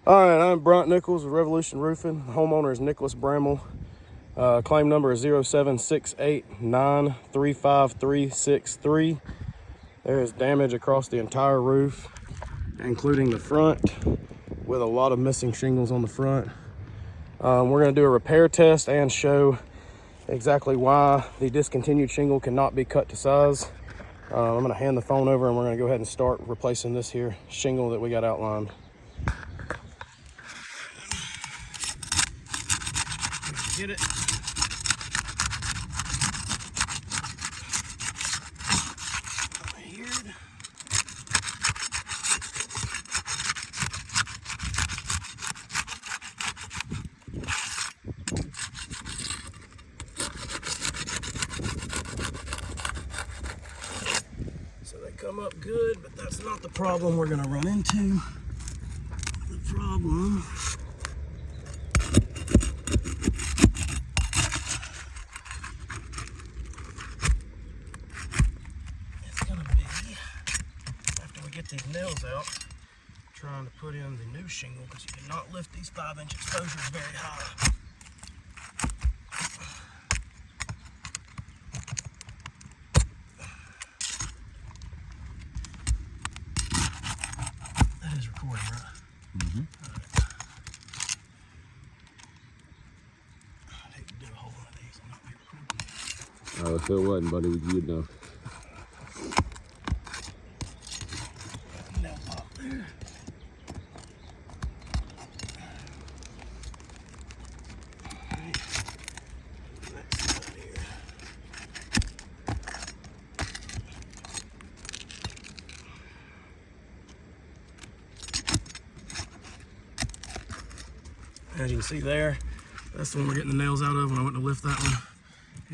All right, I'm Brent Nichols with Revolution Roofing. The homeowner is Nicholas Bramble. Claim number is 07689353363. There is damage across the entire roof, including the front, with a lot of missing shingles on the front. We're going to do a repair test and show exactly why the discontinued shingle cannot be cut to size. I'm going to hand the phone over and we're going to go ahead and start replacing this here shingle that we got outlined. Get it. Weird. So they come up good, but that's not the problem we're going to run into. The problem these nails out, trying to put in the new shingle, because you cannot lift these 5-inch exposures very high. That is recording, right? Mm-hmm. Right. I'd hate to do a whole one of these and not be recording. Oh, if it wasn't, buddy, you'd know. As you can see there, that's the one we're getting the nails out of. When I went to lift that one,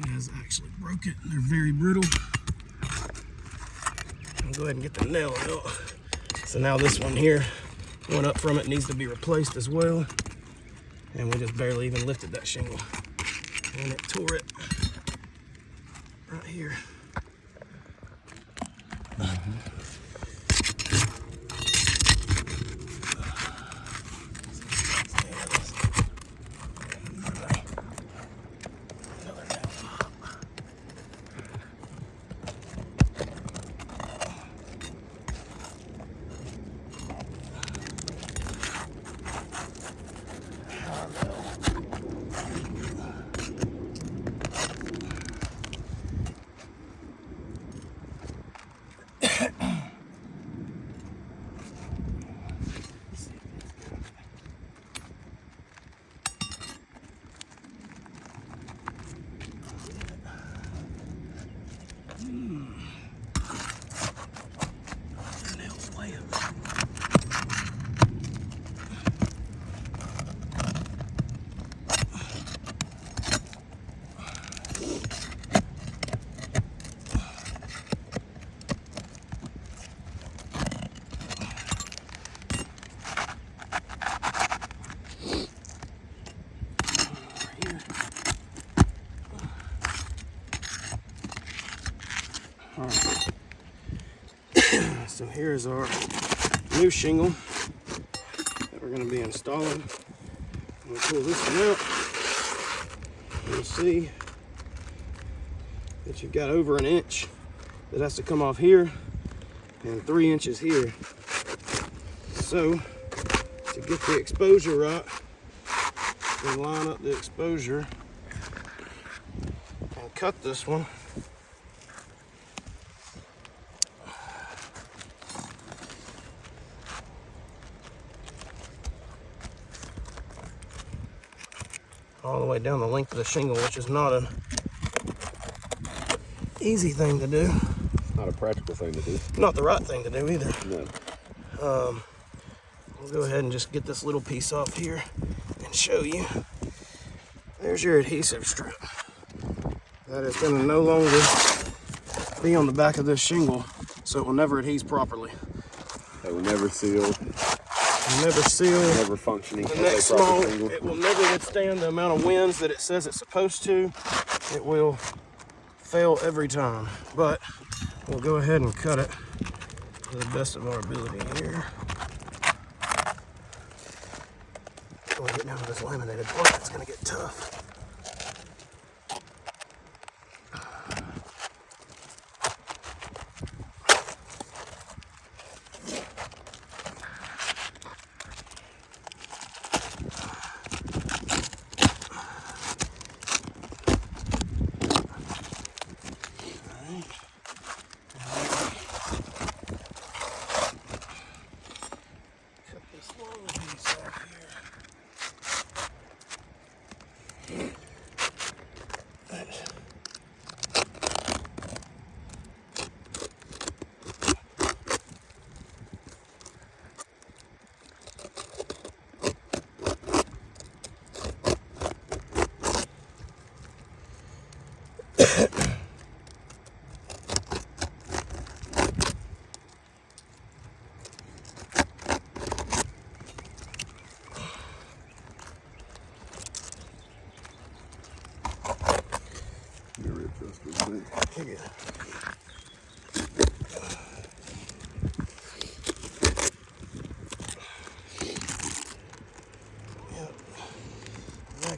it has actually broke it. They're very brittle. I'll go ahead and get the nail out. So now this one here, one up from it, needs to be replaced as well. And we just barely even lifted that shingle. And it tore it right here. All right. So here's our new shingle that we're going to be installing. I'm going to pull this one out. You'll see that you've got over an inch that has to come off here and 3 inches here. So to get the exposure right, we line up the exposure and cut this one. All the way down the length of the shingle, which is not an easy thing to do. Not a practical thing to do. Not the right thing to do either. No. We'll go ahead and just get this little piece off here and show you. There's your adhesive strip. That is going to no longer be on the back of this shingle, so it will never adhere properly. It will never seal. Never seal. Never functioning. The next small, it will never withstand the amount of winds that it says it's supposed to. It will fail every time. But we'll go ahead and cut it to the best of our ability here. when I get down to this laminated part, it's gonna get tough.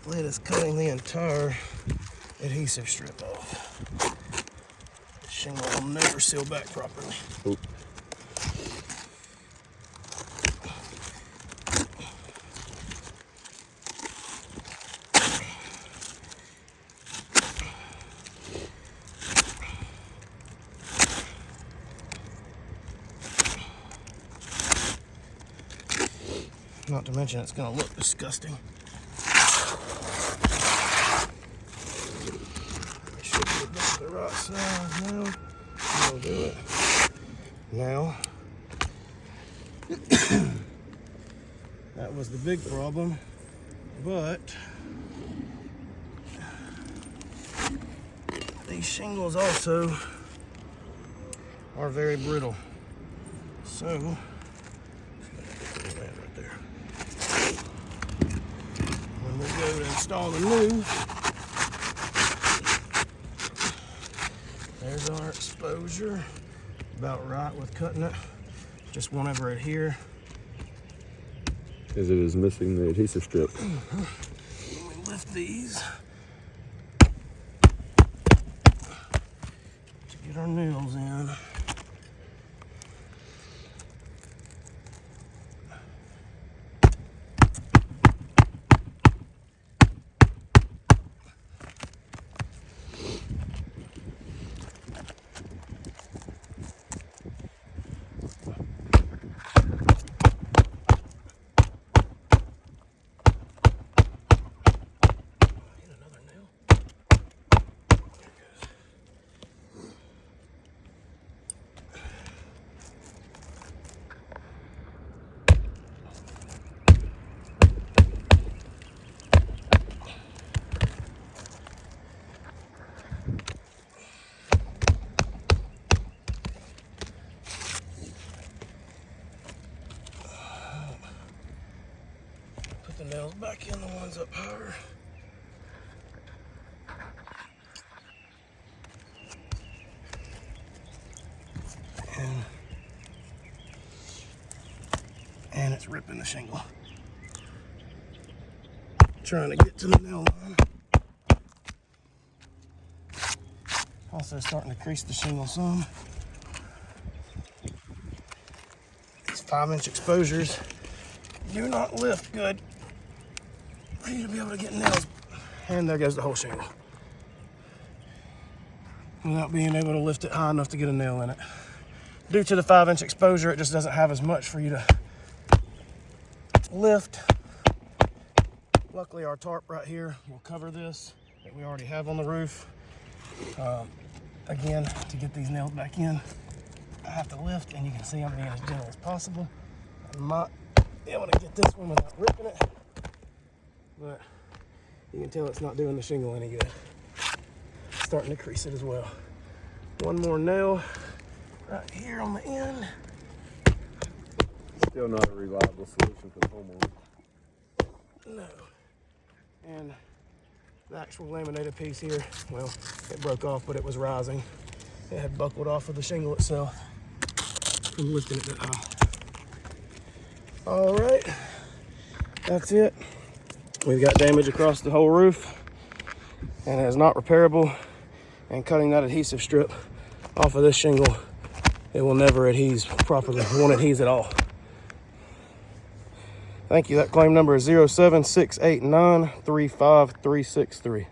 Lid is cutting the entire adhesive strip off. The shingle will never seal back properly. Oop. Not to mention it's going to look disgusting. The right side now. We'll do it now. That was the big problem, but these shingles also are very brittle. So right there. When we go to install the new, there's our exposure, about right with cutting it. Just won't ever adhere. As it is missing the adhesive strip. When we lift these to get our nails in. The nails back in, the ones up higher. And it's ripping the shingle. Trying to get to the nail line. Also starting to crease the shingle some. These 5-inch exposures do not lift good for you to be able to get nails. And there goes the whole shingle. Without being able to lift it high enough to get a nail in it. Due to the 5-inch exposure, it just doesn't have as much for you to lift. Luckily our tarp right here will cover this that we already have on the roof. Again, to get these nails back in, I have to lift, and you can see I'm being as gentle as possible. I might be able to get this one without ripping it, but you can tell it's not doing the shingle any good. It's starting to crease it as well. One more nail right here on the end. Still not a reliable solution for the homeowner. No. And the actual laminated piece here, well, it broke off, but it was rising. It had buckled off of the shingle itself from lifting it that high. All right, that's it. We've got damage across the whole roof and it is not repairable. And cutting that adhesive strip off of this shingle, it will never adhere properly. It won't adhere at all. Thank you. That claim number is 07689 35363.